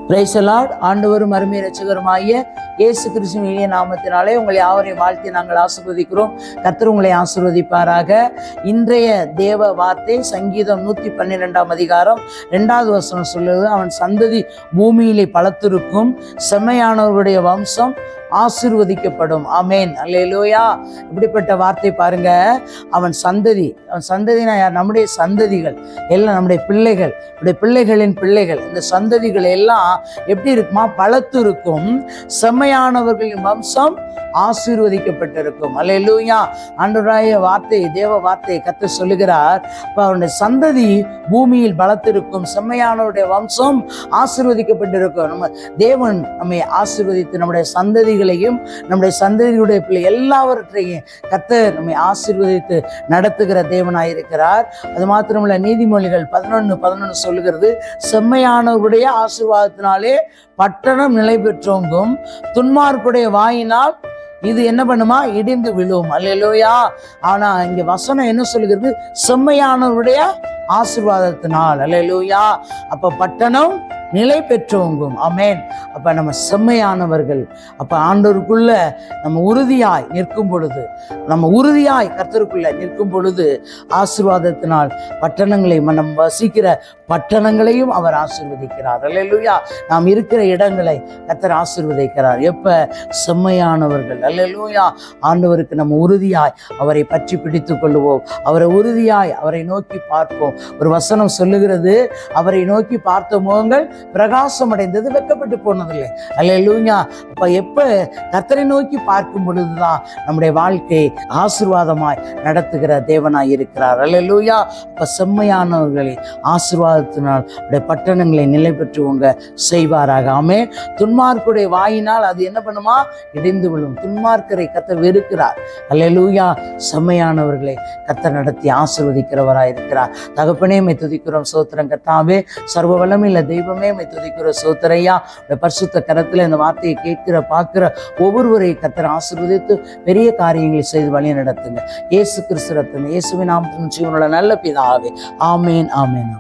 Praise the Lord. ஆண்டவரும் அருமை இரட்சகருமாகிய இயேசு கிறிஸ்துவின் இனிய நாமத்தினாலே உங்களை யாவரையும் வாழ்த்தி நாங்கள் ஆசீர்வதிக்கிறோம். கர்த்தர் உங்களை ஆசீர்வதிப்பாராக. இன்றைய தேவ வார்த்தை சங்கீதம் 112 அதிகாரம் 2வது வசனம் சொல்லுது, அவன் சந்ததி பூமியிலே பலத்திருக்கும், செம்மையானவர்களுடைய வம்சம் ஆசீர்வதிக்கப்படும். ஆமேன், அல்லேலூயா. இப்படிப்பட்ட வார்த்தை பாருங்க. அவன் சந்ததினா யார்? நம்முடைய சந்ததிகள் எல்லாம், நம்முடைய பிள்ளைகள், நம்முடைய பிள்ளைகளின் பிள்ளைகள். இந்த சந்ததிகள் எல்லாம் எப்படி இருக்குமா? பலத்து இருக்கும், செம்மையானவர்களின் வம்சம் ஆசீர்வதிக்கப்பட்டிருக்கும். அல்லேலூயா. ஆண்டவருடைய வார்த்தை, தேவ வார்த்தை கர்த்தர் சொல்லுகிறார். அவனுடைய சந்ததி பூமியில் பலத்திருக்கும், செம்மையானவருடைய வம்சம் ஆசீர்வதிக்கப்பட்டிருக்கும். நம்ம தேவன் நம்மை ஆசீர்வதித்து நம்முடைய சந்ததிகளையும் நம்முடைய சந்ததியுடைய பிள்ளை எல்லாவற்றையும் கர்த்தர் நம்மை ஆசீர்வதித்து நடத்துகிற தேவனாயிருக்கிறார். அது மாத்திரமல்ல, நீதிமொழிகள் 11:11 சொல்லுகிறது, செம்மையானவருடைய ஆசீர்வாதத்தினாலே பட்டணம் நிலை பெற்றோங்கும், துன்மார்க்குடைய வாயினால் இது என்ன பண்ணுமா? இடிந்து விழும். அல்லேலூயா. ஆனா இங்க வசனம் என்ன சொல்லுகிறது? செம்மையானவருடைய ஆசீர்வாதத்தினால். அல்லேலூயா. அப்ப பட்டணம் நிலை பெற்றோங்கும். ஆமேன். அப்ப நம்ம செம்மையானவர்கள். அப்ப ஆண்டவருக்குள்ள நம்ம உறுதியாய் நிற்கும் பொழுது, நம்ம உறுதியாய் கர்த்தருக்குள்ள நிற்கும் பொழுது ஆசீர்வாதத்தினால் பட்டணங்களை, நம்ம வசிக்கிற பட்டணங்களையும் அவர் ஆசீர்வதிக்கிறார். அல்லேலூயா. நாம் இருக்கிற இடங்களை கர்த்தர் ஆசீர்வதிக்கிறார். எப்ப? செம்மையானவர்கள். அல்லேலூயா. ஆண்டவருக்கு நம்ம உறுதியாய் அவரை பற்றி பிடித்துக் கொள்ளுவோம். அவரை உறுதியாய் அவரை நோக்கி பார்ப்போம். ஒரு வசனம் சொல்லுகிறது, அவரை நோக்கி பார்த்த முகங்கள் பிரகாசம் அடைந்தது, வெட்கப்பட்டு போனதில்லை. அல்லேலூயா. அப்ப எப்ப கர்த்தரை நோக்கி பார்க்கும் பொழுதுதான் நம்முடைய வாழ்க்கை ஆசீர்வாதமாய் நடத்துகிற தேவனாய் இருக்கிறார். அல்லேலூயா. அப்ப செம்மையானவர்களை ஆசீர்வாதத்தினால் பட்டணங்களை நிலை பெற்றுவங்க செய்வாராக. ஆமே. துன்மார்க்குடைய வாயினால் அது என்ன பண்ணுமா? இடிந்து விழும். துன்மார்க்கரை கர்த்தர் வெறுக்கிறார். அல்லேலூயா. செம்மையானவர்களை கர்த்தர் நடத்தி ஆசீர்வதிக்கிறவராய் இருக்கிறார். தகப்பனே மை துதிக்கிறோம், சோத்திரம் கர்த்தாவே. சர்வ வல்லமையுள்ள தெய்வமே மை துதிக்கிற சோத்திரையா. பரிசுத்த கரத்துல இந்த வார்த்தையை கேட்கிற பார்க்கிற ஒவ்வொருவரை கர்த்தர் ஆசீர்வதித்து பெரிய காரியங்களை செய்து வழி நடத்துங்க. இயேசு கிறிஸ்து ரத்தம், இயேசுவின் நாமத்தின் ஜீவனுள்ள நல்ல பிதாவே. ஆமேன், ஆமேன்.